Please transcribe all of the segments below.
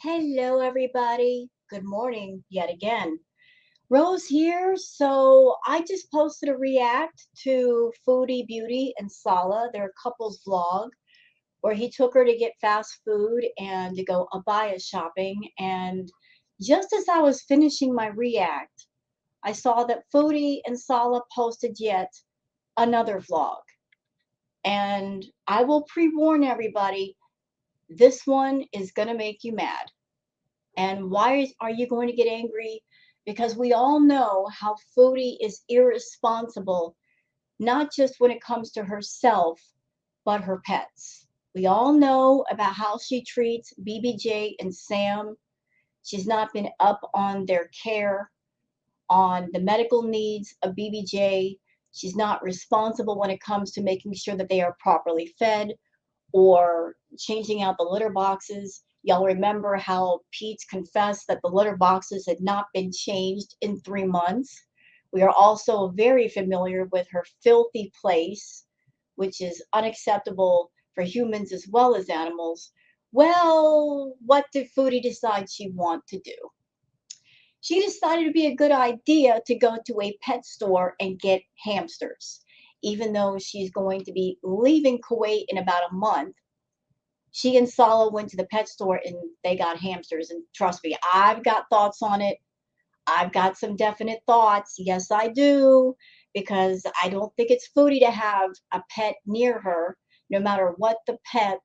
Hello, everybody. Good morning yet again. Rose here. So I just posted a react to Foodie Beauty and Sala, their couples vlog, where he took her to get fast food and to go abaya shopping. And just as I was finishing my react, I saw that Foodie and Sala posted yet another vlog. And I will pre-warn everybody, this one is going to make you mad. And why are you going to get angry? Because we all know how Foodie is irresponsible, not just when it comes to herself, but her pets. We all know about how she treats BBJ and Sam. She's not been up on their care, on the medical needs of BBJ. She's not responsible when it comes to making sure that they are properly fed or changing out the litter boxes. Y'all remember how Pete's confessed that the litter boxes had not been changed in 3 months. We are also very familiar with her filthy place, which is unacceptable for humans as well as animals. Well, what did Foodie decide she wanted to do? She decided it'd be a good idea to go to a pet store and get hamsters. Even though she's going to be leaving Kuwait in about a month, she and Sala went to the pet store and they got hamsters. And trust me, I've got thoughts on it. I've got some definite thoughts. Yes, I do. Because I don't think it's Foodie to have a pet near her, no matter what the pet,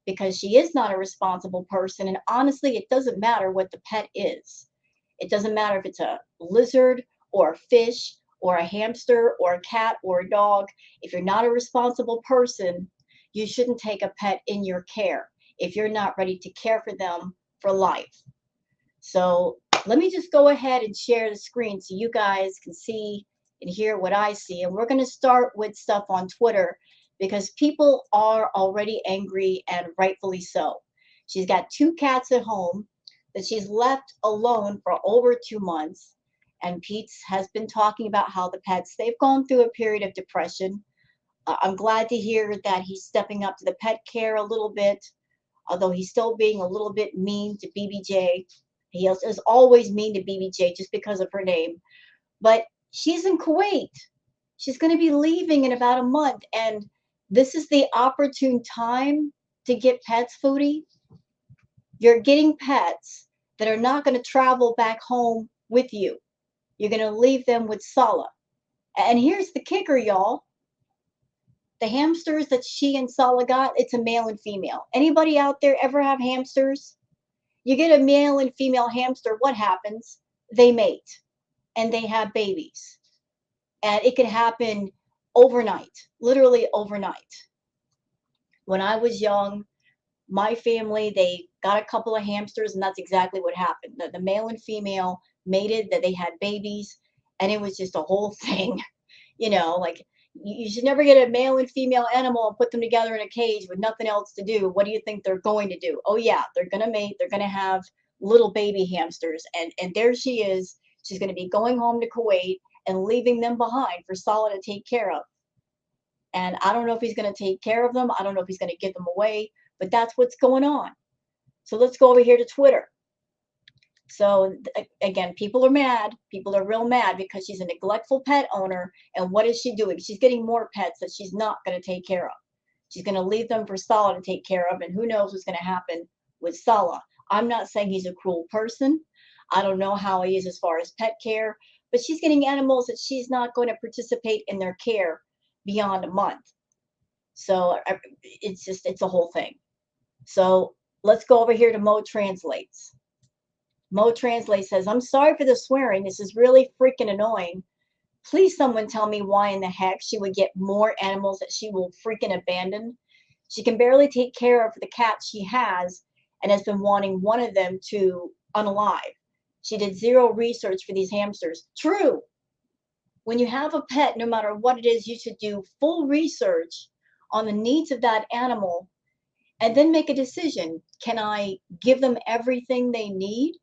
because she is not a responsible person. And honestly, it doesn't matter what the pet is. It doesn't matter if it's a lizard or a fish or a hamster or a cat or a dog. If you're not a responsible person, you shouldn't take a pet in your care if you're not ready to care for them for life. So let me just go ahead and share the screen so you guys can see and hear what I see. And we're going to start with stuff on Twitter because people are already angry, and rightfully so. She's got 2 cats at home that she's left alone for over 2 months. And Pete has been talking about how the pets, they've gone through a period of depression. I'm glad to hear that he's stepping up to the pet care a little bit, although he's still being a little bit mean to BBJ. He is always mean to BBJ just because of her name. But she's in Kuwait. She's going to be leaving in about a month. And this is the opportune time to get pets, Foodie. You're getting pets that are not going to travel back home with you. You're going to leave them with Sala. And here's the kicker, y'all. The hamsters that she and Sala got, it's a male and female. Anybody out there ever have hamsters? You get a male and female hamster, what happens? They mate and they have babies. And it can happen overnight, literally overnight. When I was young, my family, they got a couple of hamsters, and that's exactly what happened. The male and female mated, that they had babies, and it was just a whole thing. Like, you should never get a male and female animal and put them together in a cage with nothing else to do. What do you think they're going to do? Oh yeah, they're going to mate. They're going to have little baby hamsters. And there she is. She's going to be going home to Kuwait and leaving them behind for Salah to take care of. And I don't know if he's going to take care of them. I don't know if he's going to give them away, but that's what's going on. So let's go over here to Twitter. So again, people are mad. People are real mad because she's a neglectful pet owner. And what is she doing? She's getting more pets that she's not going to take care of. She's going to leave them for Salah to take care of. And who knows what's going to happen with Salah. I'm not saying he's a cruel person. I don't know how he is as far as pet care. But she's getting animals that she's not going to participate in their care beyond a month. So it's a whole thing. So let's go over here to Mo Translates. Mo Translate says, I'm sorry for the swearing. This is really freaking annoying. Please someone tell me why in the heck she would get more animals that she will freaking abandon. She can barely take care of the cats she has and has been wanting one of them to unalive. She did zero research for these hamsters. True. When you have a pet, no matter what it is, you should do full research on the needs of that animal and then make a decision. Can I give them everything they need?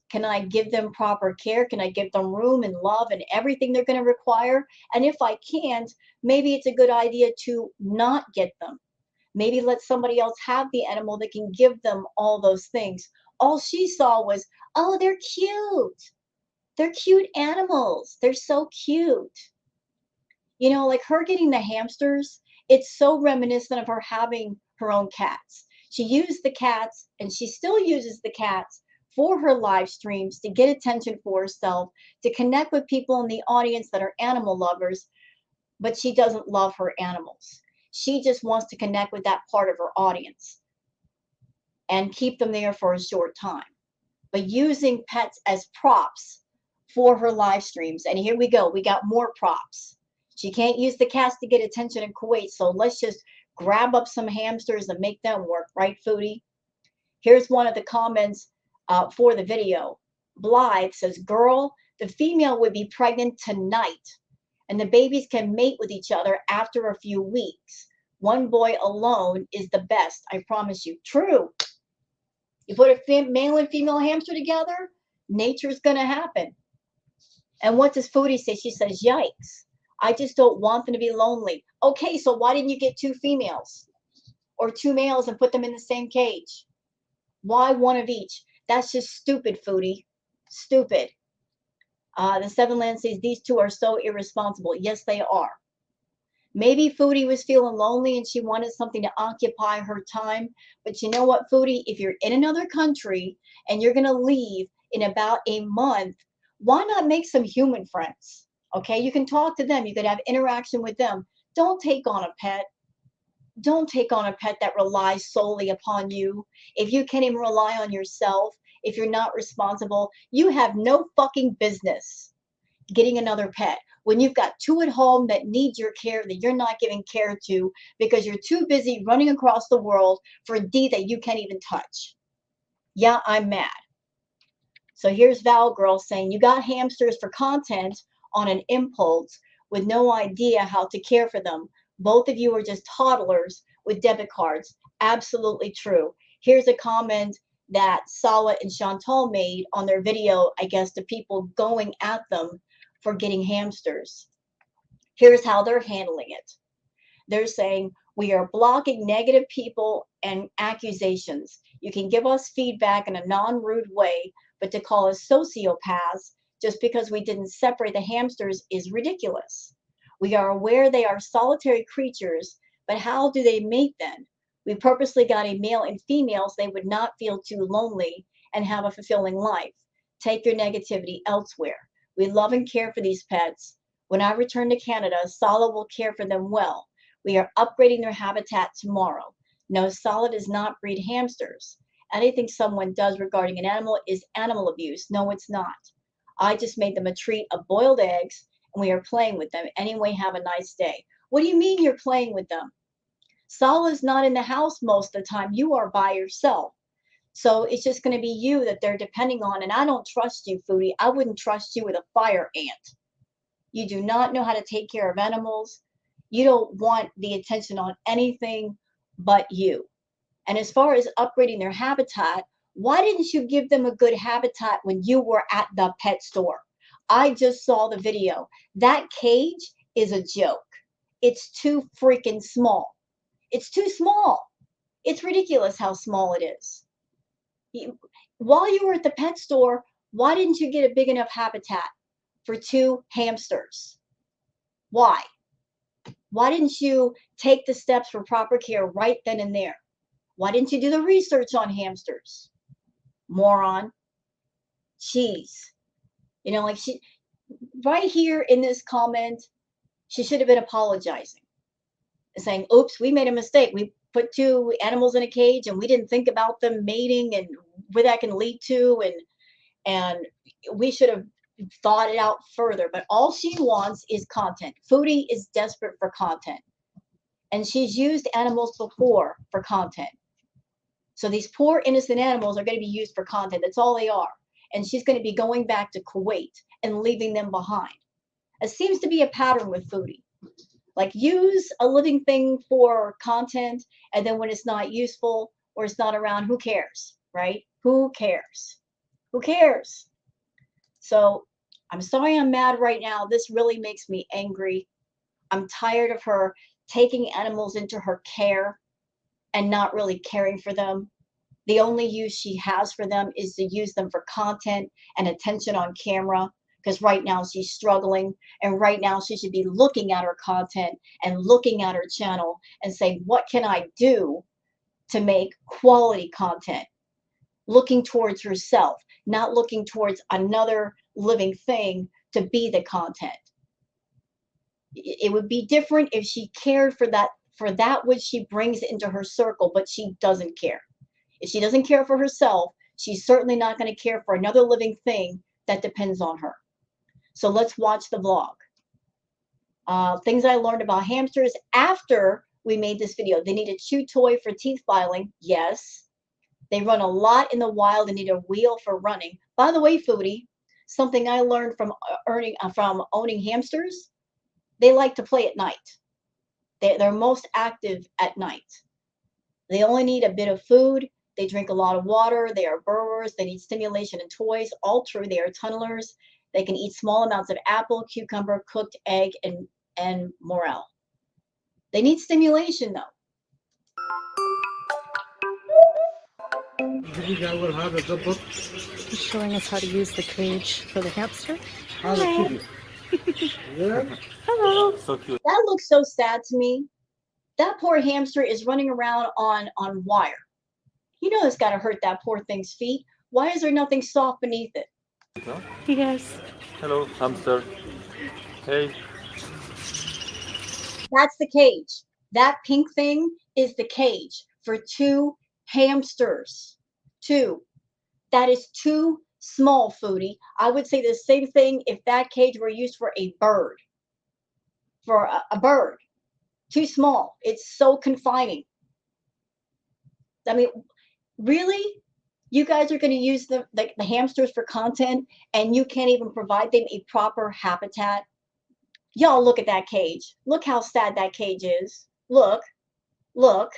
Can I give them proper care? Can I give them room and love and everything they're going to require? And if I can't, maybe it's a good idea to not get them. Maybe let somebody else have the animal that can give them all those things. All she saw was, oh, they're cute. They're cute animals. They're so cute. You know, like her getting the hamsters, it's so reminiscent of her having her own cats. She used the cats and she still uses the cats for her live streams to get attention for herself, to connect with people in the audience that are animal lovers, but she doesn't love her animals. She just wants to connect with that part of her audience and keep them there for a short time. But using pets as props for her live streams. And here we go. We got more props. She can't use the cats to get attention in Kuwait, so let's just grab up some hamsters and make them work, right, Foodie? Here's one of the comments for the video. Blythe says, girl, the female would be pregnant tonight, and the babies can mate with each other after a few weeks. One boy alone is the best, I promise you. True. You put a male and female hamster together, nature's going to happen. And what does Foodie say? She says, yikes. I just don't want them to be lonely. Okay, so why didn't you get two females or two males and put them in the same cage? Why one of each? That's just stupid, Foodie. Stupid. The Seven Land says these two are so irresponsible. Yes, they are. Maybe Foodie was feeling lonely and she wanted something to occupy her time. But you know what, Foodie? If you're in another country and you're going to leave in about a month, why not make some human friends? Okay, you can talk to them. You could have interaction with them. Don't take on a pet. Don't take on a pet that relies solely upon you. If you can't even rely on yourself, if you're not responsible, you have no fucking business getting another pet when you've got two at home that need your care that you're not giving care to because you're too busy running across the world for a D that you can't even touch. Yeah, I'm mad. So here's Val Girl saying, you got hamsters for content on an impulse with no idea how to care for them. Both of you are just toddlers with debit cards. Absolutely true. Here's a comment that Salah and Chantal made on their video, I guess, to people going at them for getting hamsters. Here's how they're handling it. They're saying, we are blocking negative people and accusations. You can give us feedback in a non-rude way, but to call us sociopaths just because we didn't separate the hamsters is ridiculous. We are aware they are solitary creatures, but how do they mate then? We purposely got a male and female so they would not feel too lonely and have a fulfilling life. Take your negativity elsewhere. We love and care for these pets. When I return to Canada, Salah will care for them well. We are upgrading their habitat tomorrow. No, Salah does not breed hamsters. Anything someone does regarding an animal is animal abuse. No, it's not. I just made them a treat of boiled eggs, and we are playing with them. Anyway, have a nice day. What do you mean you're playing with them? Salah's not in the house most of the time. You are by yourself. So it's just going to be you that they're depending on. And I don't trust you, Foodie. I wouldn't trust you with a fire ant. You do not know how to take care of animals. You don't want the attention on anything but you. And as far as upgrading their habitat, why didn't you give them a good habitat when you were at the pet store? I just saw the video. That cage is a joke. It's too freaking small. It's too small. It's ridiculous how small it is. While you were at the pet store, why didn't you get a big enough habitat for 2 hamsters? Why? Why didn't you take the steps for proper care right then and there? Why didn't you do the research on hamsters? Moron. Jeez. You know, like she, right here in this comment, she should have been apologizing and saying, oops, we made a mistake. We put 2 animals in a cage and we didn't think about them mating and where that can lead to. And we should have thought it out further. But all she wants is content. Foodie is desperate for content. And she's used animals before for content. So these poor innocent animals are going to be used for content. That's all they are. And she's going to be going back to Kuwait and leaving them behind. It seems to be a pattern with Foodie. Like, use a living thing for content, and then when it's not useful or it's not around, who cares, right? Who cares? Who cares? So I'm sorry I'm mad right now. This really makes me angry. I'm tired of her taking animals into her care and not really caring for them. The only use she has for them is to use them for content and attention on camera, because right now she's struggling, and right now she should be looking at her content and looking at her channel and saying, what can I do to make quality content? Looking towards herself, not looking towards another living thing to be the content. It would be different if she cared for that which she brings into her circle, but she doesn't care. If she doesn't care for herself, she's certainly not going to care for another living thing that depends on her. So let's watch the vlog. Things I learned about hamsters after we made this video. They need a chew toy for teeth filing. Yes. They run a lot in the wild and need a wheel for running. By the way, Foodie, something I learned from owning hamsters, they like to play at night. They're most active at night. They only need a bit of food. They drink a lot of water. They are burrowers. They need stimulation and toys. All true. They are tunnelers. They can eat small amounts of apple, cucumber, cooked egg, and morel. They need stimulation, though. He's showing us how to use the cage for the hamster. Hello. Hello. So cute. That looks so sad to me. That poor hamster is running around on wire. You know it's got to hurt that poor thing's feet. Why is there nothing soft beneath it? Huh? Yes. Hello, hamster. Hey. That's the cage. That pink thing is the cage for 2 hamsters. 2. That is too small, Foodie. I would say the same thing if that cage were used for a bird. For a bird. Too small. It's so confining. I mean, really? You guys are going to use the hamsters for content, and you can't even provide them a proper habitat? Y'all, look at that cage. Look how sad that cage is. Look. Look.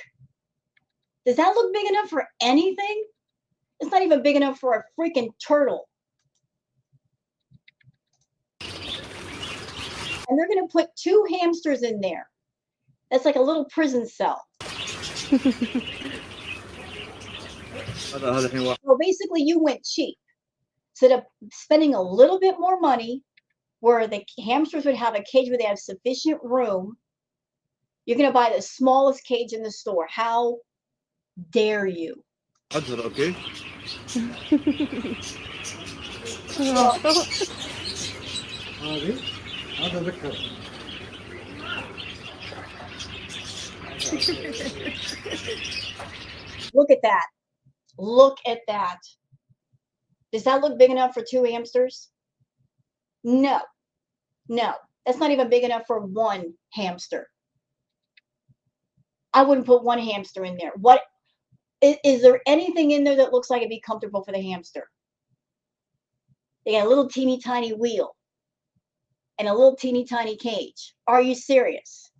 Does that look big enough for anything? It's not even big enough for a freaking turtle. And they're going to put 2 hamsters in there. That's like a little prison cell. So basically, you went cheap. Instead of spending a little bit more money where the hamsters would have a cage where they have sufficient room, you're going to buy the smallest cage in the store. How dare you? Okay. Look at that. Look at that. Does that look big enough for 2 hamsters? No. No. That's not even big enough for 1 hamster. I wouldn't put 1 hamster in there. What is there anything in there that looks like it'd be comfortable for the hamster? They got a little teeny tiny wheel and a little teeny tiny cage. Are you serious?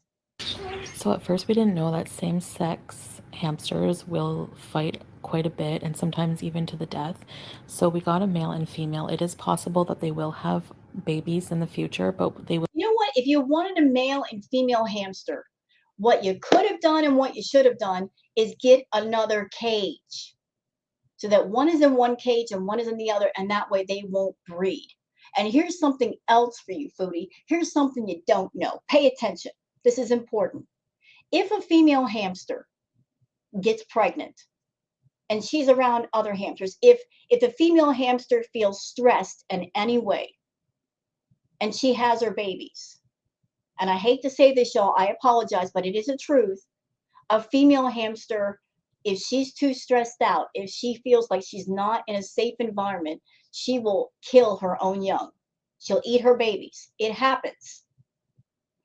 So at first we didn't know that same-sex hamsters will fight quite a bit and sometimes even to the death. So we got a male and female. It is possible that they will have babies in the future, but they will. You know what? If you wanted a male and female hamster, what you could have done and what you should have done is get another cage so that one is in one cage and one is in the other, and that way they won't breed. And here's something else for you, Foodie. Here's something you don't know. Pay attention. This is important. If a female hamster gets pregnant and she's around other hamsters, if the female hamster feels stressed in any way and she has her babies, and I hate to say this, y'all, I apologize, but it is a truth. A female hamster, if she's too stressed out, if she feels like she's not in a safe environment, she will kill her own young. She'll eat her babies. It happens.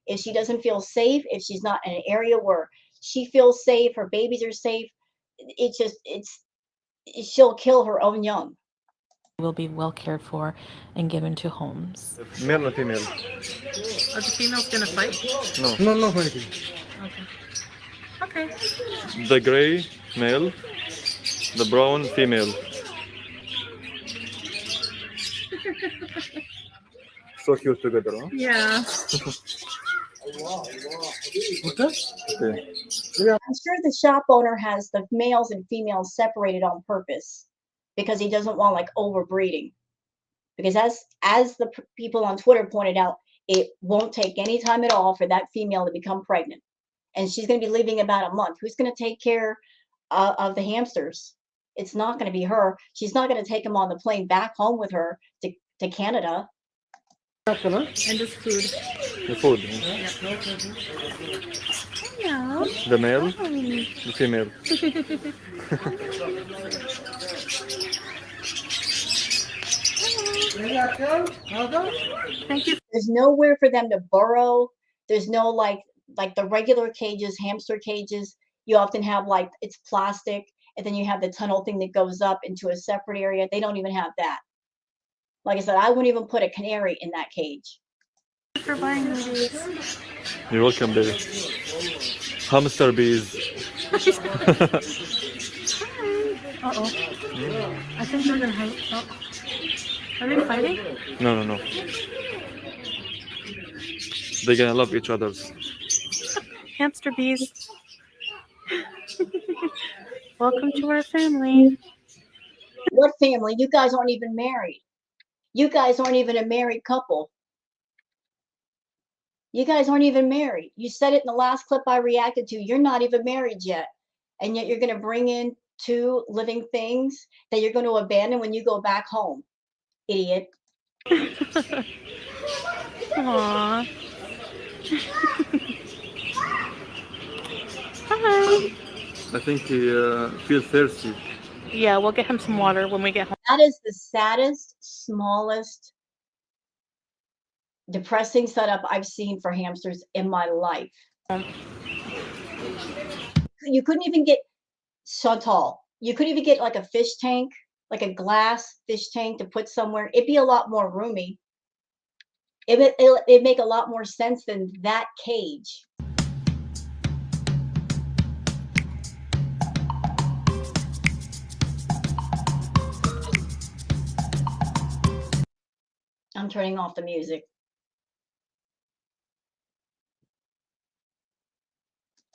If she doesn't feel safe, if she's not in an area where she feels safe, her babies are safe, she'll kill her own young. Will be well cared for and given to homes. Male or female? Are the females gonna fight? No. No fighting. Okay. Okay. The gray male, the brown female. So cute together, huh? Yeah. Okay. Okay. I'm sure the shop owner has the males and females separated on purpose because he doesn't want like overbreeding. Because as the people on Twitter pointed out, it won't take any time at all for that female to become pregnant, and she's going to be leaving about a month. Who's going to take care of the hamsters? It's not going to be her. She's not going to take them on the plane back home with her to Canada. And just food. The food. Huh? Yeah. The male, the female. Thank you. There's nowhere for them to burrow. There's no like the regular cages, hamster cages. You often have like it's plastic, and then you have the tunnel thing that goes up into a separate area. They don't even have that. Like I said, I wouldn't even put a canary in that cage. For buying these. You're welcome, baby. Hamster bees. Uh-oh. I think they're gonna hide. Oh. Are they fighting? No. They're gonna love each other's. Hamster bees. Welcome to our family. What family? You guys aren't even married. You guys aren't even a married couple. You guys aren't even married. You said it in the last clip I reacted to. You're not even married yet. And yet you're going to bring in two living things that you're going to abandon when you go back home. Idiot. Aww. Hi. I think he feels thirsty. Yeah, we'll get him some water when we get home. That is the saddest, smallest, depressing setup I've seen for hamsters in my life. You couldn't even get Chantal. You couldn't even get like a fish tank, like a glass fish tank to put somewhere. It'd be a lot more roomy. It'd make a lot more sense than that cage. I'm turning off the music.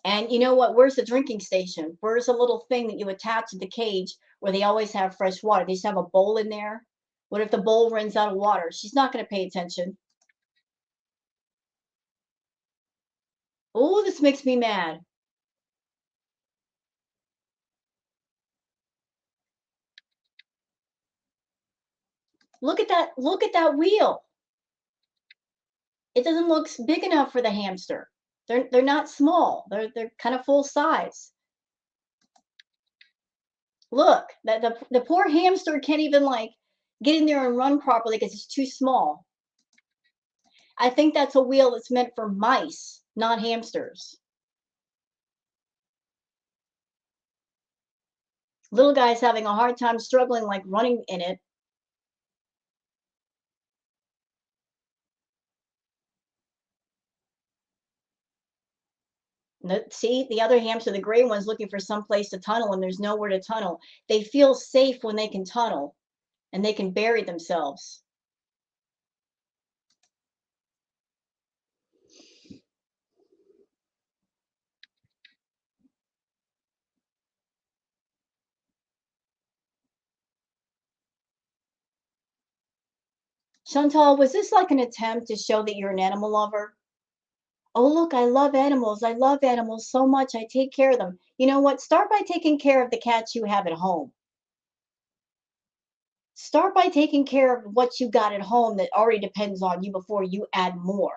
And you know what? Where's the drinking station? Where's the little thing that you attach to the cage where they always have fresh water? They just have a bowl in there. What if the bowl runs out of water? She's not going to pay attention. Oh, this makes me mad. Look at that. Look at that wheel. It doesn't look big enough for the hamster. They're not small. They're kind of full size. Look, the poor hamster can't even like get in there and run properly because it's too small. I think that's a wheel that's meant for mice, not hamsters. Little guy's having a hard time struggling like running in it. See, the other hamster, the gray one's looking for some place to tunnel, and there's nowhere to tunnel. They feel safe when they can tunnel and they can bury themselves. Chantal, was this like an attempt to show that you're an animal lover? Oh, look, I love animals. I love animals so much. I take care of them. You know what? Start by taking care of the cats you have at home. Start by taking care of what you got at home that already depends on you before you add more.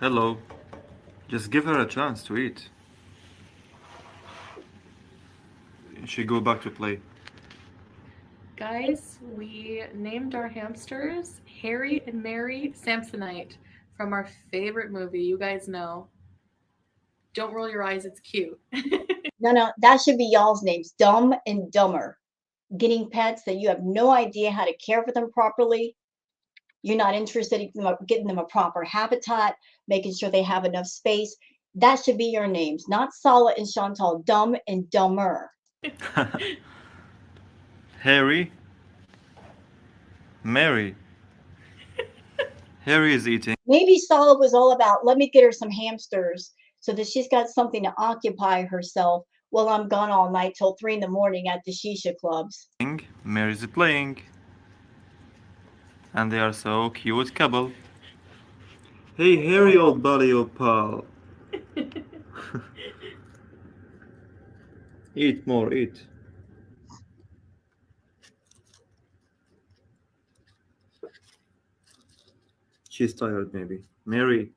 Hello. Just give her a chance to eat. She go back to play. Guys, we named our hamsters Harry and Mary Samsonite from our favorite movie. You guys know. Don't roll your eyes, it's cute. No, that should be y'all's names, Dumb and Dumber. Getting pets that you have no idea how to care for them properly. You're not interested in getting them a proper habitat, making sure they have enough space. That should be your names, not Sala and Chantal, Dumb and Dumber. Harry. Mary. Harry is eating. Maybe Sala was all about, let me get her some hamsters so that she's got something to occupy herself while I'm gone all night till 3 in the morning at the shisha clubs. Mary's playing. And they are so cute couple. Hey Harry, old buddy, old pal. Eat more, eat. She's tired maybe. Mary.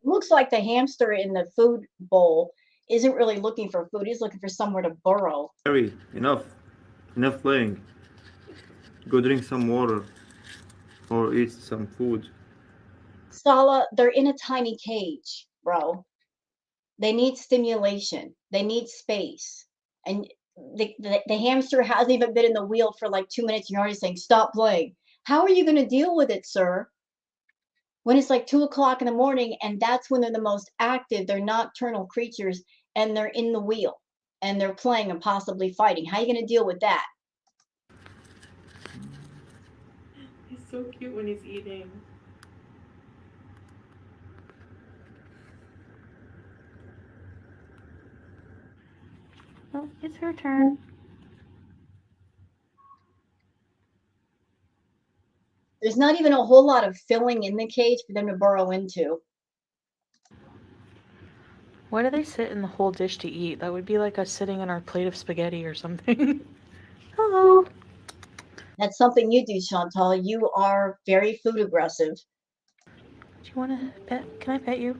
Looks like the hamster in the food bowl isn't really looking for food. He's looking for somewhere to burrow. Mary, enough. Enough playing. Go drink some water. Or eat some food. Sala, they're in a tiny cage, bro. They need stimulation. They need space. And the hamster hasn't even been in the wheel for like 2 minutes. And you're already saying, stop playing. How are you going to deal with it, sir? When it's like 2 o'clock in the morning and that's when they're the most active, they're nocturnal creatures and they're in the wheel and they're playing and possibly fighting. How are you going to deal with that? He's so cute when he's eating. Oh, it's her turn. There's not even a whole lot of filling in the cage for them to burrow into. Why do they sit in the whole dish to eat? That would be like us sitting in our plate of spaghetti or something. Hello. That's something you do, Chantal. You are very food aggressive. Do you want to pet? Can I pet you?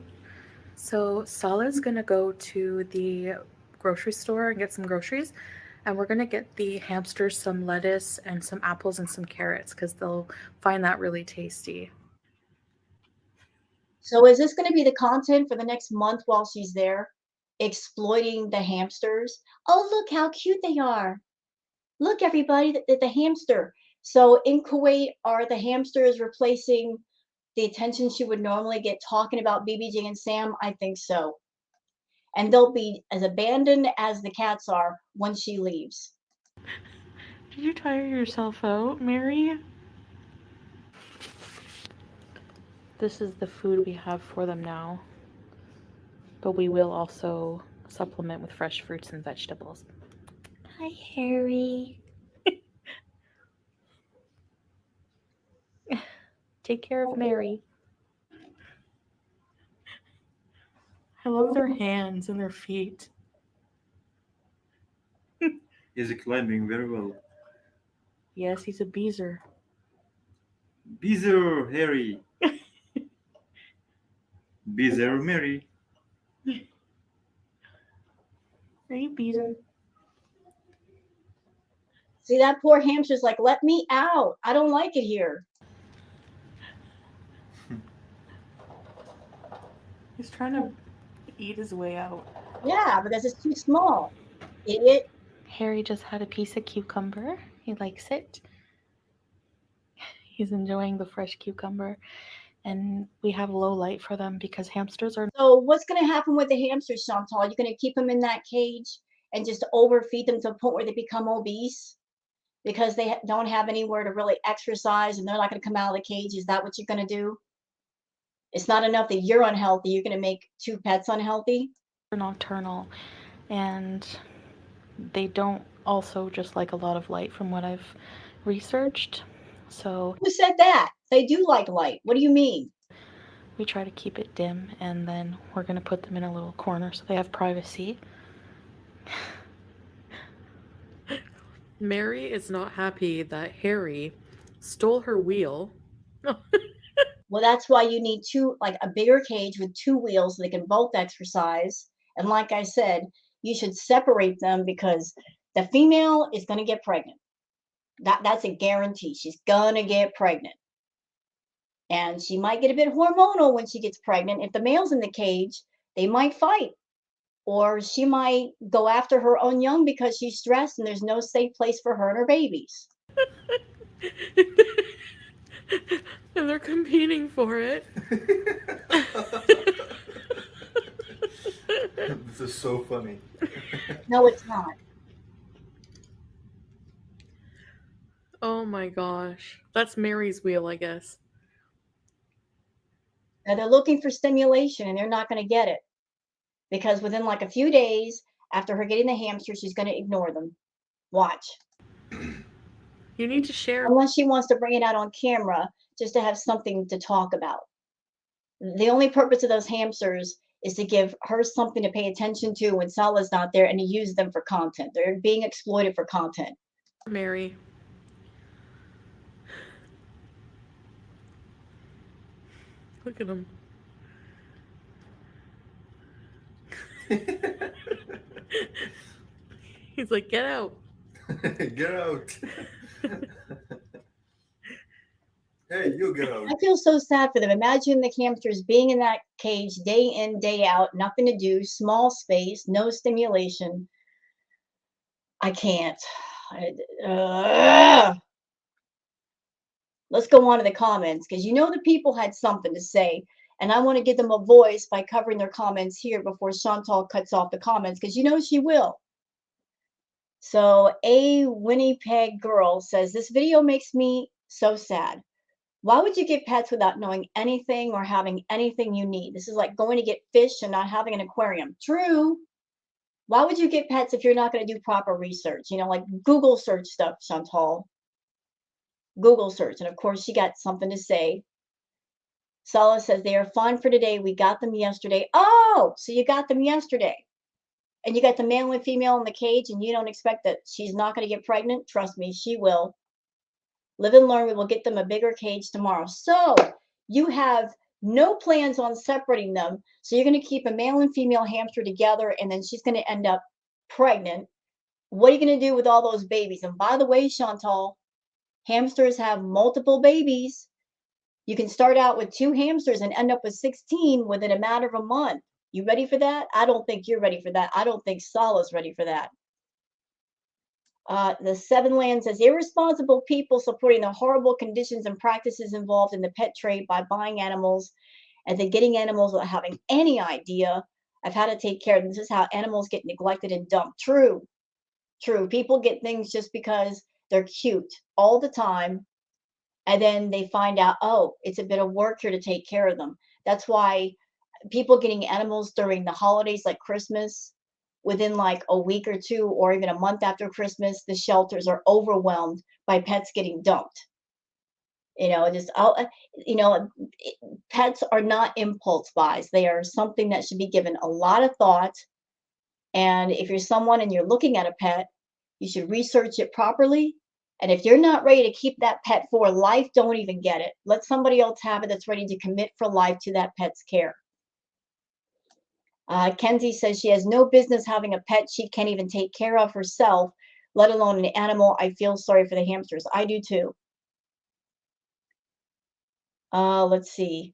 So Sala's gonna go to the grocery store and get some groceries, and we're gonna get the hamsters some lettuce and some apples and some carrots because they'll find that really tasty. So is this going to be the content for the next month while she's there? Exploiting the hamsters? Oh, look how cute they are. Look, everybody, the hamster. So in Kuwait, are the hamsters replacing the attention she would normally get talking about BBJ and Sam? I think so. And they'll be as abandoned as the cats are when she leaves. Did you tire yourself out, Mary? This is the food we have for them now. But we will also supplement with fresh fruits and vegetables. Hi, Harry. Take care of Mary. I love their hands and their feet. He's climbing very well. Yes, he's a beezer. Beezer, Harry. Beezer, Mary. Are you beezer? See, that poor hamster's like, let me out. I don't like it here. He's trying to eat his way out. Yeah, because it's too small. Idiot. Harry just had a piece of cucumber. He likes it. He's enjoying the fresh cucumber. And we have low light for them because hamsters are So what's going to happen with the hamsters, Chantal? You're going to keep them in that cage and just overfeed them to a point where they become obese because they don't have anywhere to really exercise and they're not going to come out of the cage. Is that what you're going to do? It's not enough that you're unhealthy. You're going to make two pets unhealthy. nocturnal, and they don't also just like a lot of light from what I've researched. So Who said that? They do like light. What do you mean? we try to keep it dim, and then we're going to put them in a little corner so they have privacy. Mary is not happy that Harry stole her wheel. Well, that's why you need two, like a bigger cage with two wheels so they can both exercise. And like I said, you should separate them because the female is going to get pregnant. That's a guarantee. She's going to get pregnant. And she might get a bit hormonal when she gets pregnant. If the male's in the cage, they might fight. Or she might go after her own young because she's stressed and there's no safe place for her and her babies. And they're competing for it. This is so funny. No, it's not. Oh my gosh. That's Mary's wheel, I guess. Now they're looking for stimulation and they're not going to get it because within like a few days after her getting the hamster, she's going to ignore them. Watch. You need to share. Unless she wants to bring it out on camera just to have something to talk about. The only purpose of those hamsters is to give her something to pay attention to when Salah's not there and to use them for content. They're being exploited for content. Mary. Look at him. He's like, get out. Get out. Hey, you get out. I feel so sad for them. Imagine the hamsters being in that cage day in, day out, nothing to do, small space, no stimulation. I can't. Let's go on to the comments because you know the people had something to say. And I want to give them a voice by covering their comments here before Chantal cuts off the comments because you know she will. So a Winnipeg girl says, this video makes me so sad. Why would you get pets without knowing anything or having anything you need? This is like going to get fish and not having an aquarium. True. Why would you get pets if you're not going to do proper research? You know, like Google search stuff, Chantal. Google search. And of course, she got something to say. Salah says, they are fine for today. We got them yesterday. Oh, so you got them yesterday. And you got the male and female in the cage, and you don't expect that she's not going to get pregnant? Trust me, she will. Live and learn. We will get them a bigger cage tomorrow. So you have no plans on separating them. So you're going to keep a male and female hamster together, and then she's going to end up pregnant. What are you going to do with all those babies? And by the way, Chantal, hamsters have multiple babies. You can start out with 2 hamsters and end up with 16 within a matter of a month. You ready for that? I don't think you're ready for that. I don't think Salah's ready for that. The Seven Land says, irresponsible people supporting the horrible conditions and practices involved in the pet trade by buying animals and then getting animals without having any idea of how to take care of them. This is how animals get neglected and dumped. True, true. People get things just because they're cute all the time. And then they find out, oh, it's a bit of work here to take care of them. That's why people getting animals during the holidays like Christmas, within like a week or 2 or even a month after Christmas, the shelters are overwhelmed by pets getting dumped. You know, just you know, pets are not impulse buys. They are something that should be given a lot of thought. And if you're someone and you're looking at a pet, you should research it properly. And if you're not ready to keep that pet for life, don't even get it. Let somebody else have it that's ready to commit for life to that pet's care. Kenzie says she has no business having a pet she can't even take care of herself, let alone an animal. I feel sorry for the hamsters. I do too. Let's see.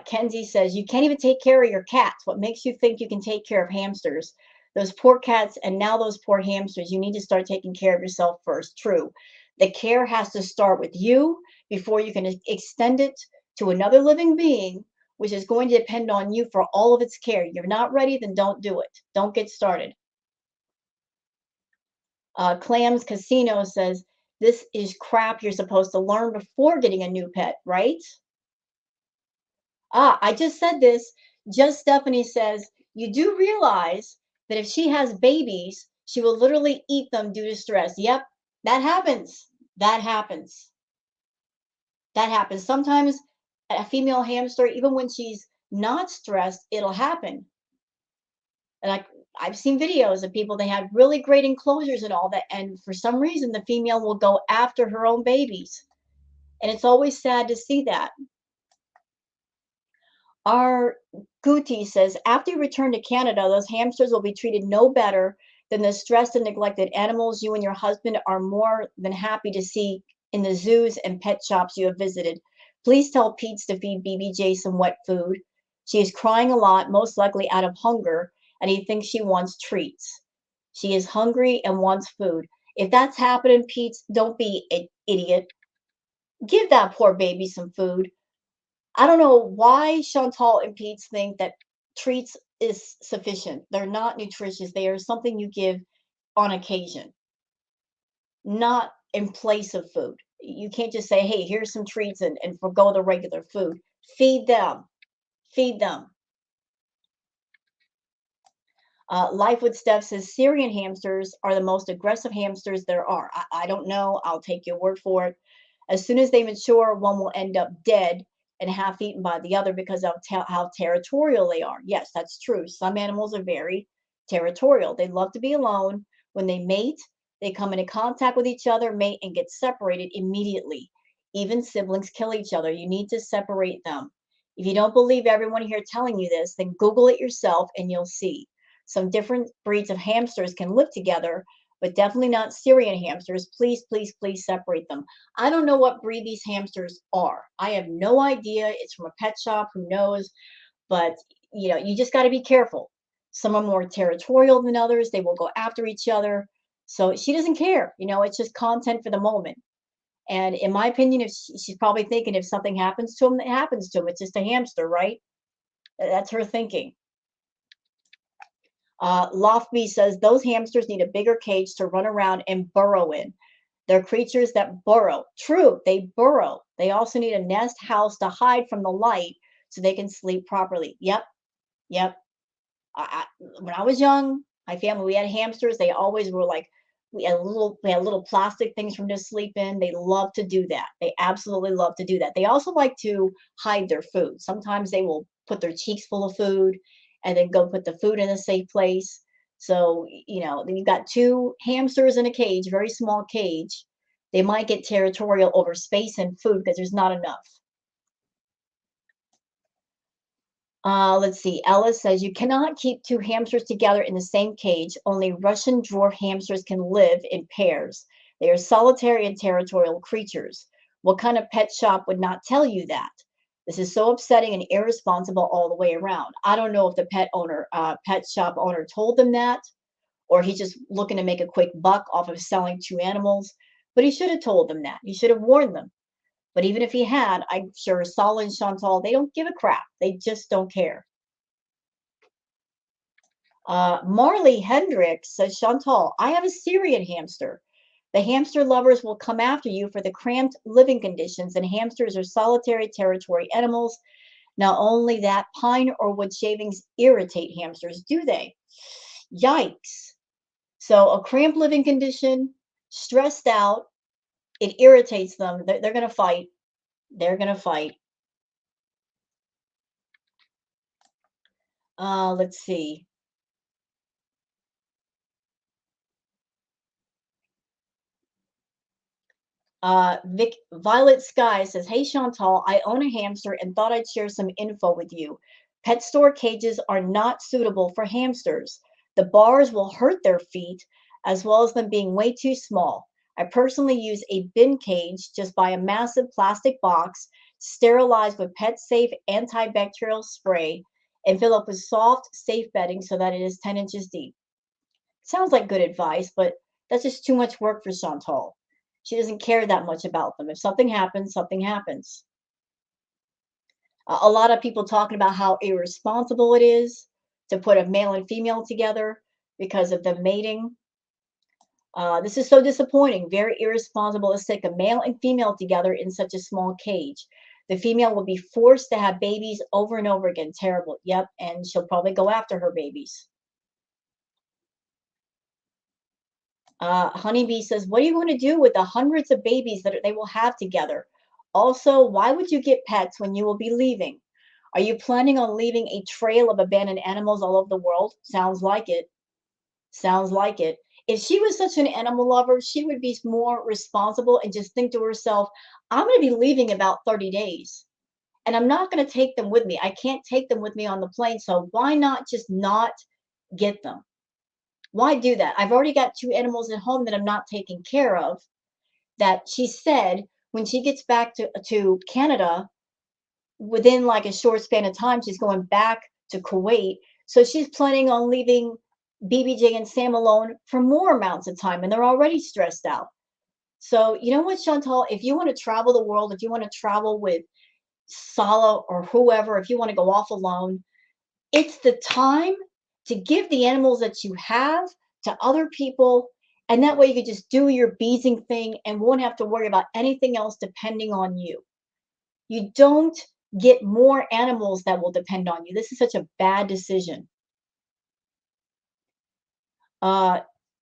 Kenzie says, you can't even take care of your cats. What makes you think you can take care of hamsters? Those poor cats and now those poor hamsters. You need to start taking care of yourself first. True. The care has to start with you before you can extend it to another living being, which is going to depend on you for all of its care. You're not ready, then don't do it. Don't get started. Clams Casino says, this is crap you're supposed to learn before getting a new pet, right? I just said this. Just Stephanie says, you do realize that if she has babies, she will literally eat them due to stress. Yep, that happens. That happens. That happens. Sometimes a female hamster, even when she's not stressed, it'll happen. And I've seen videos of people, they have really great enclosures and all that. And for some reason, the female will go after her own babies. And it's always sad to see that. Our Guti says, after you return to Canada, those hamsters will be treated no better than the stressed and neglected animals you and your husband are more than happy to see in the zoos and pet shops you have visited. Please tell Pete's to feed BBJ some wet food. She is crying a lot, most likely out of hunger, and he thinks she wants treats. She is hungry and wants food. If that's happening, Pete's, don't be an idiot. Give that poor baby some food. I don't know why Chantal and Pete's think that treats is sufficient. They're not nutritious. They are something you give on occasion, not in place of food. You can't just say, hey, here's some treats and forgo the regular food. Feed them. Feed them. Life with Steph says Syrian hamsters are the most aggressive hamsters there are. I don't know. I'll take your word for it. As soon as they mature, one will end up dead and half eaten by the other because of how territorial they are. Yes, that's true. Some animals are very territorial. They love to be alone. When they mate, they come into contact with each other, mate, and get separated immediately. Even siblings kill each other. You need to separate them. If you don't believe everyone here telling you this, then Google it yourself and you'll see. Some different breeds of hamsters can live together, but definitely not Syrian hamsters. Please, please, please separate them. I don't know what breed these hamsters are. I have no idea. It's from a pet shop. Who knows? But, you just got to be careful. Some are more territorial than others. They will go after each other. So she doesn't care. It's just content for the moment. And in my opinion, if she's probably thinking if something happens to him, it happens to him. It's just a hamster, right? That's her thinking. Lofby says those hamsters need a bigger cage to run around and burrow in. They're creatures that burrow. True, they burrow. They also need a nest house to hide from the light so they can sleep properly. Yep, yep. When I was young, my family, we had hamsters. They always were like, we had little plastic things for them to sleep in. They love to do that. They absolutely love to do that. They also like to hide their food. Sometimes they will put their cheeks full of food and then go put the food in a safe place. So, then you've got two hamsters in a cage, very small cage. They might get territorial over space and food because there's not enough. Let's see. Ellis says you cannot keep two hamsters together in the same cage. Only Russian dwarf hamsters can live in pairs. They are solitary and territorial creatures. What kind of pet shop would not tell you that? This is so upsetting and irresponsible all the way around. I don't know if the pet shop owner told them that, or he's just looking to make a quick buck off of selling two animals. But he should have told them that. He should have warned them. But even if he had, I'm sure Saul and Chantal, they don't give a crap. They just don't care. Marley Hendricks says, Chantal, I have a Syrian hamster. The hamster lovers will come after you for the cramped living conditions, and hamsters are solitary territory animals. Not only that, pine or wood shavings irritate hamsters, do they? Yikes. So a cramped living condition, stressed out, it irritates them. They're going to fight. They're going to fight. Let's see. Violet Sky says, hey, Chantal, I own a hamster and thought I'd share some info with you. Pet store cages are not suitable for hamsters. The bars will hurt their feet, as well as them being way too small. I personally use a bin cage. Just buy a massive plastic box, sterilize with pet safe antibacterial spray, and fill up with soft, safe bedding so that it is 10 inches deep. Sounds like good advice, but that's just too much work for Chantal. She doesn't care that much about them. If something happens, something happens. A lot of people talking about how irresponsible it is to put a male and female together because of the mating. This is so disappointing, very irresponsible to stick a male and female together in such a small cage. The female will be forced to have babies over and over again. Terrible. Yep. And she'll probably go after her babies. Honeybee says, what are you going to do with the hundreds of babies that they will have together? Also, why would you get pets when you will be leaving? Are you planning on leaving a trail of abandoned animals all over the world? Sounds like it. Sounds like it. If she was such an animal lover, she would be more responsible and just think to herself, I'm going to be leaving about 30 days and I'm not going to take them with me. I can't take them with me on the plane. So why not just not get them? Why do that? I've already got two animals at home that I'm not taking care of. That she said when she gets back to Canada, within like a short span of time, she's going back to Kuwait. So she's planning on leaving BBJ and Sam alone for more amounts of time, and they're already stressed out. So, you know what, Chantal, if you want to travel the world, if you want to travel with Sala or whoever, if you want to go off alone, it's the time to give the animals that you have to other people. And that way you could just do your beezing thing and won't have to worry about anything else depending on you. You don't get more animals that will depend on you. This is such a bad decision. Uh,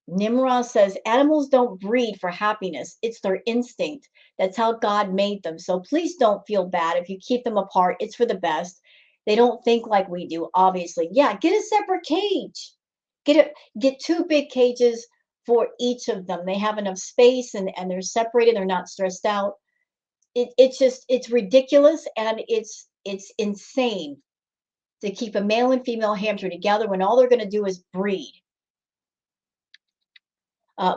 Nimrod says animals don't breed for happiness. It's their instinct. That's how God made them. So please don't feel bad if you keep them apart. It's for the best. They don't think like we do, obviously. Yeah, get a separate cage. Get two big cages for each of them. They have enough space and they're separated. They're not stressed out. It's ridiculous and it's insane to keep a male and female hamster together when all they're going to do is breed.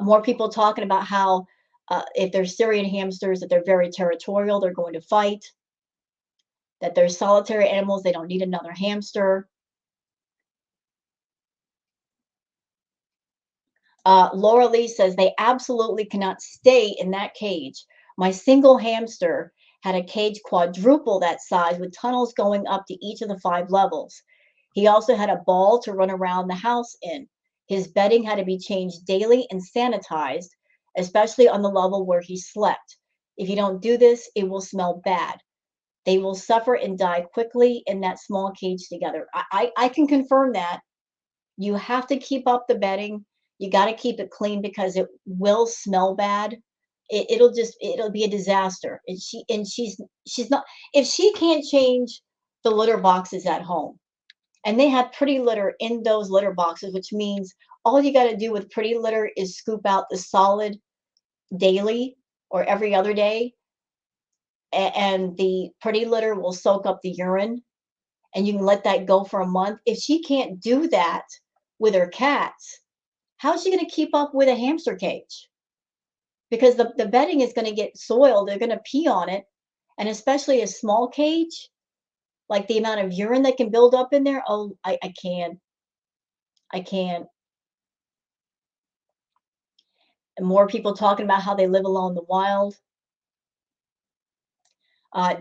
More people talking about how if they're Syrian hamsters, that they're very territorial, they're going to fight, that they're solitary animals, they don't need another hamster. Laura Lee says they absolutely cannot stay in that cage. My single hamster had a cage quadruple that size with tunnels going up to each of the 5 levels. He also had a ball to run around the house in. His bedding had to be changed daily and sanitized, especially on the level where he slept. If you don't do this, it will smell bad. They will suffer and die quickly in that small cage together. I can confirm that. You have to keep up the bedding. You got to keep it clean because it will smell bad. It'll be a disaster. She's not, if she can't change the litter boxes at home, and they have pretty litter in those litter boxes, which means all you got to do with pretty litter is scoop out the solid daily or every other day, and the pretty litter will soak up the urine, and you can let that go for a month. If she can't do that with her cats, how's she going to keep up with a hamster cage? Because the bedding is going to get soiled. They're going to pee on it. And especially a small cage, like the amount of urine that can build up in there. Oh, I can't. I can't. And more people talking about how they live alone in the wild.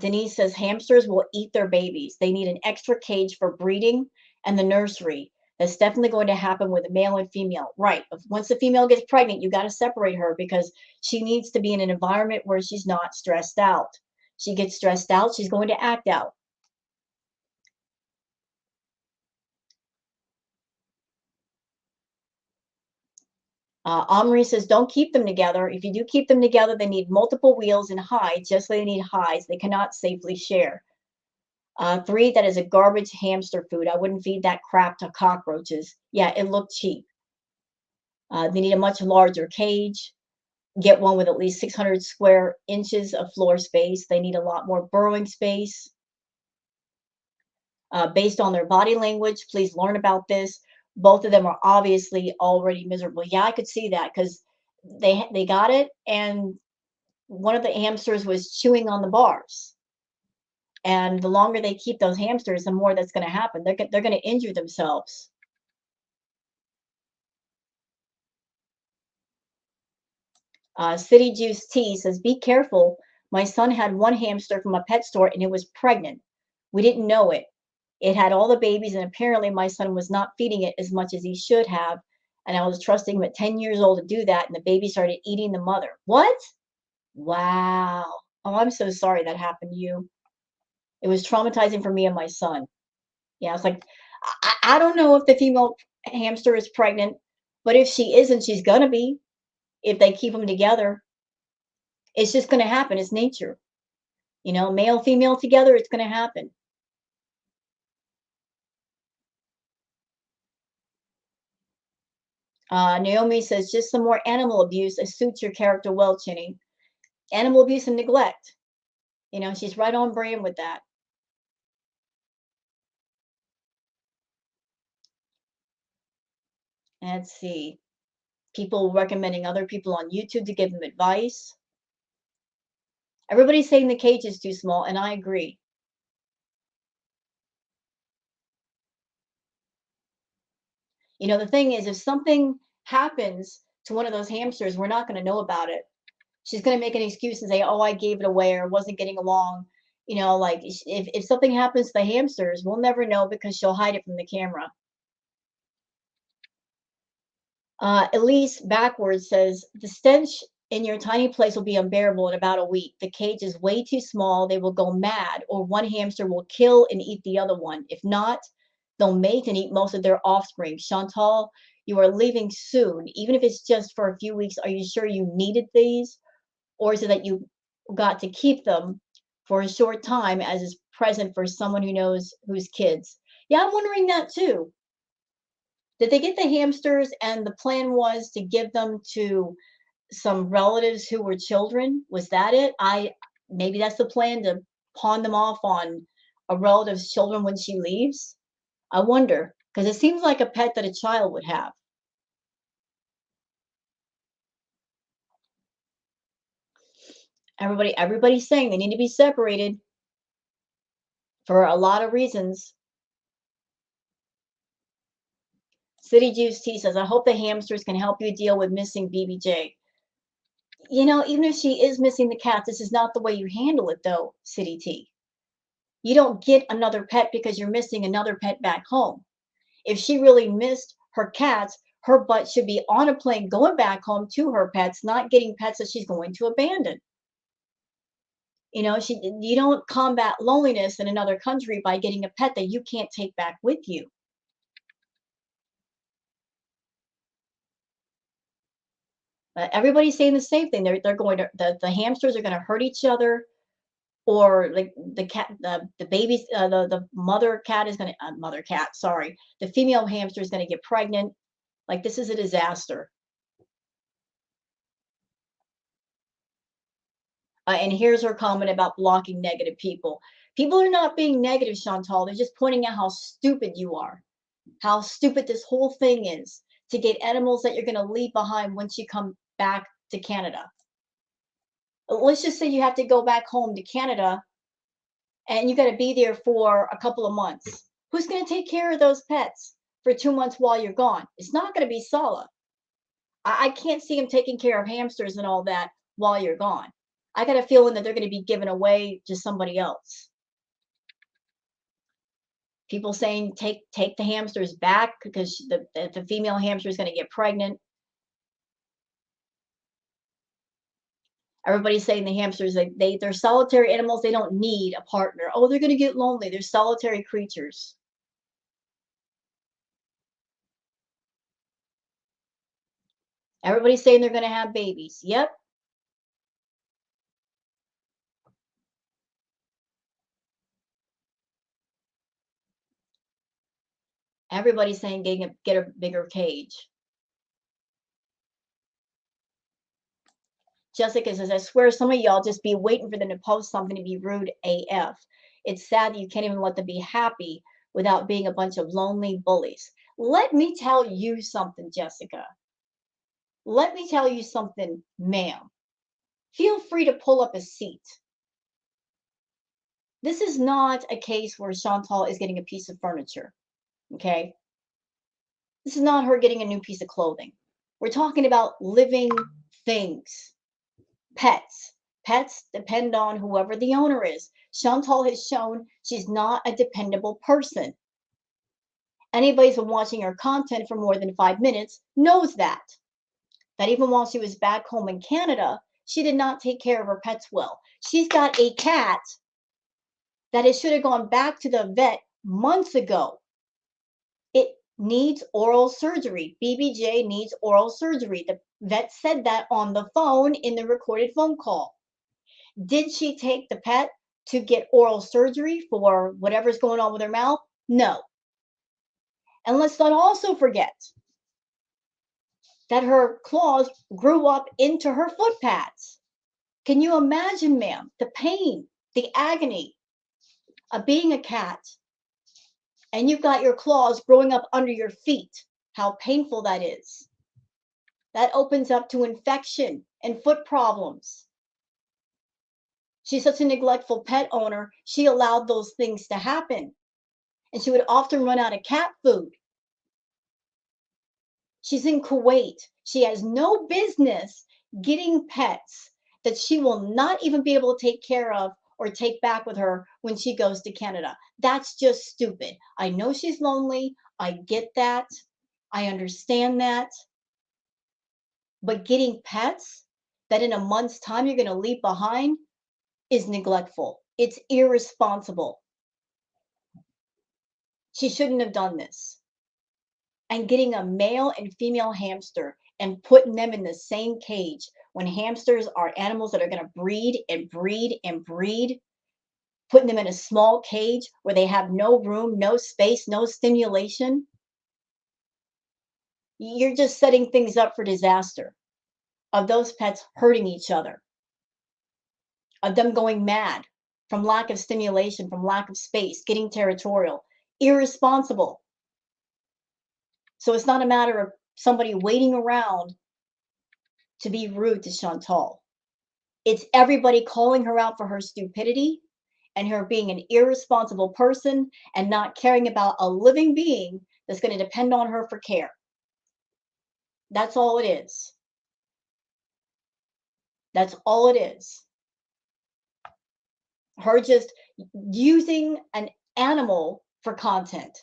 Denise says hamsters will eat their babies. They need an extra cage for breeding and the nursery. That's definitely going to happen with a male and female. Right. Once the female gets pregnant, you got to separate her because she needs to be in an environment where she's not stressed out. She gets stressed out, she's going to act out. Omri says, don't keep them together. If you do keep them together, they need multiple wheels and hides, just like they need hides. They cannot safely share. 3, that is a garbage hamster food. I wouldn't feed that crap to cockroaches. Yeah, it looked cheap. They need a much larger cage. Get one with at least 600 square inches of floor space. They need a lot more burrowing space. Based on their body language, please learn about this. Both of them are obviously already miserable. Yeah, I could see that because They got it, and one of the hamsters was chewing on the bars. And the longer they keep those hamsters, the more that's going to happen. They're going to injure themselves. City Juice Tea says, "Be careful. My son had one hamster from a pet store, and it was pregnant. We didn't know it. It had all the babies, and apparently my son was not feeding it as much as he should have. And I was trusting him at 10 years old to do that, and the baby started eating the mother." What? Wow. Oh, I'm so sorry that happened to you. It was traumatizing for me and my son. Yeah, it's like I don't know if the female hamster is pregnant, but if she isn't, she's gonna be if they keep them together. It's just gonna happen. It's nature. Male, female together, it's gonna happen. Naomi says, "Just some more animal abuse. It suits your character well, Chinny. Animal abuse and neglect. She's right on brand with that." Let's see. People recommending other people on YouTube to give them advice. Everybody's saying the cage is too small, and I agree. The thing is, if something happens to one of those hamsters, we're not going to know about it. She's going to make an excuse and say, "Oh, I gave it away or wasn't getting along." Like if something happens to the hamsters, we'll never know because she'll hide it from the camera. Elise backwards says, "The stench in your tiny place will be unbearable in about a week. The cage is way too small. They will go mad, or one hamster will kill and eat the other one. If not, they'll mate and eat most of their offspring. Chantal, you are leaving soon. Even if it's just for a few weeks, are you sure you needed these? Or is it that you got to keep them for a short time as is present for someone who knows whose kids?" Yeah, I'm wondering that too. Did they get the hamsters and the plan was to give them to some relatives who were children? Was that it? I Maybe that's the plan, to pawn them off on a relative's children when she leaves. I wonder, because it seems like a pet that a child would have. Everybody's saying they need to be separated for a lot of reasons. City Juice Tea says, "I hope the hamsters can help you deal with missing BBJ." Even if she is missing the cat, this is not the way you handle it, though, City T. You don't get another pet because you're missing another pet back home. If she really missed her cats, her butt should be on a plane going back home to her pets, not getting pets that she's going to abandon. You don't combat loneliness in another country by getting a pet that you can't take back with you. Everybody's saying the same thing. They're going to the hamsters are going to hurt each other, or like the babies, the mother cat is going to mother cat. Sorry, the female hamster is going to get pregnant. Like, this is a disaster. And here's her comment about blocking negative people. People are not being negative, Chantal. They're just pointing out how stupid you are, how stupid this whole thing is to get animals that you're going to leave behind once you come back to Canada. Let's just say you have to go back home to Canada and you got to be there for a couple of months. Who's going to take care of those pets for 2 months while you're gone? It's not going to be Sala. I can't see him taking care of hamsters and all that while you're gone. I got a feeling that they're going to be given away to somebody else. People saying take the hamsters back because the female hamster is going to get pregnant. Everybody's saying the hamsters, they're solitary animals. They don't need a partner. Oh, they're going to get lonely. They're solitary creatures. Everybody's saying they're going to have babies. Yep. Everybody's saying get a bigger cage. Jessica says, "I swear some of y'all just be waiting for them to post something to be rude AF. It's sad that you can't even let them be happy without being a bunch of lonely bullies." Let me tell you something, Jessica. Let me tell you something, ma'am. Feel free to pull up a seat. This is not a case where Chantal is getting a piece of furniture, okay? This is not her getting a new piece of clothing. We're talking about living things, pets. Pets depend on whoever the owner is. Chantal has shown she's not a dependable person. Anybody who's been watching her content for more than 5 minutes knows that. That even while she was back home in Canada, she did not take care of her pets well. She's got a cat that it should have gone back to the vet months ago. It needs oral surgery. BBJ needs oral surgery. The vet said that on the phone in the recorded phone call. Did she take the pet to get oral surgery for whatever's going on with her mouth? No. And let's not also forget that her claws grew up into her foot pads. Can you imagine, ma'am, the pain, the agony of being a cat and you've got your claws growing up under your feet? How painful that is. That opens up to infection and foot problems. She's such a neglectful pet owner, she allowed those things to happen. And she would often run out of cat food. She's in Kuwait. She has no business getting pets that she will not even be able to take care of or take back with her when she goes to Canada. That's just stupid. I know she's lonely. I get that. I understand that. But getting pets that in a month's time you're going to leave behind is neglectful. It's irresponsible. She shouldn't have done this. And getting a male and female hamster and putting them in the same cage when hamsters are animals that are going to breed and breed and breed, putting them in a small cage where they have no room, no space, no stimulation, you're just setting things up for disaster of those pets hurting each other, of them going mad from lack of stimulation, from lack of space, getting territorial, irresponsible. So it's not a matter of somebody waiting around to be rude to Chantal. It's everybody calling her out for her stupidity and her being an irresponsible person and not caring about a living being that's going to depend on her for care. That's all it is. That's all it is. Her just using an animal for content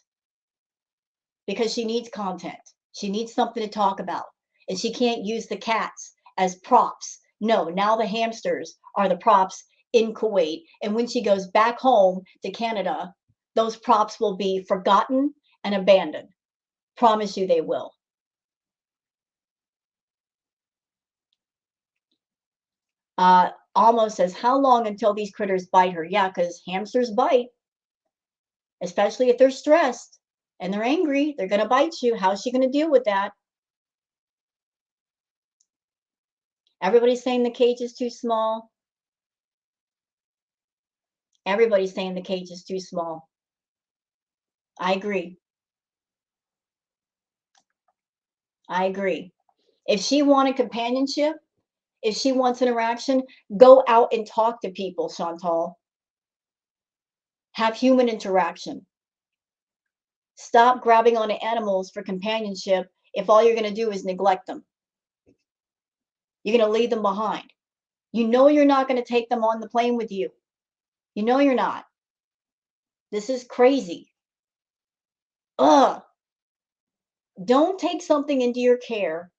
because she needs content. She needs something to talk about. And she can't use the cats as props. No, now the hamsters are the props in Kuwait. And when she goes back home to Canada, those props will be forgotten and abandoned. Promise you they will. Almost says, how long until these critters bite her? Yeah, because hamsters bite, especially if they're stressed and they're angry. They're going to bite you. How's she going to deal with that? Everybody's saying the cage is too small. Everybody's saying the cage is too small. I agree. I agree. If she wanted companionship, if she wants interaction, go out and talk to people, Chantal. Have human interaction. Stop grabbing onto animals for companionship if all you're going to do is neglect them. You're going to leave them behind. You know you're not going to take them on the plane with you. You know you're not. This is crazy. Ugh. Don't take something into your care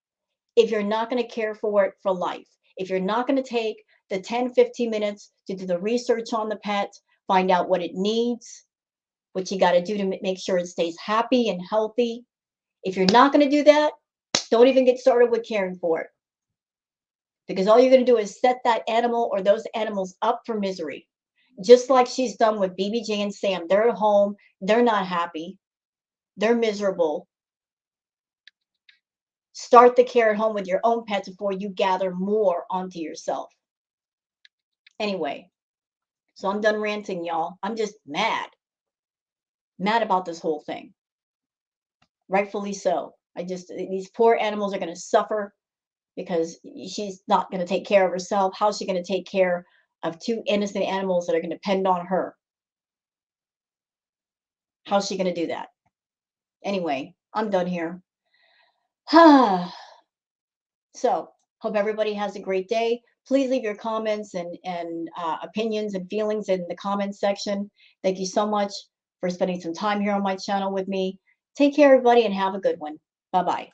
if you're not going to care for it for life. If you're not going to take the 10, 15 minutes to do the research on the pet, find out what it needs, what you got to do to make sure it stays happy and healthy. If you're not going to do that, don't even get started with caring for it. Because all you're going to do is set that animal or those animals up for misery. Just like she's done with BBJ and Sam. They're at home. They're not happy. They're miserable. Start the care at home with your own pets before you gather more onto yourself. Anyway, so I'm done ranting, y'all. I'm just mad. Mad about this whole thing. Rightfully so. These poor animals are going to suffer because she's not going to take care of herself. How's she going to take care of two innocent animals that are going to depend on her? How's she going to do that? Anyway, I'm done here. So, hope everybody has a great day. Please leave your comments and opinions and feelings in the comments section. Thank you so much for spending some time here on my channel with me. Take care, everybody, and have a good one. Bye-bye.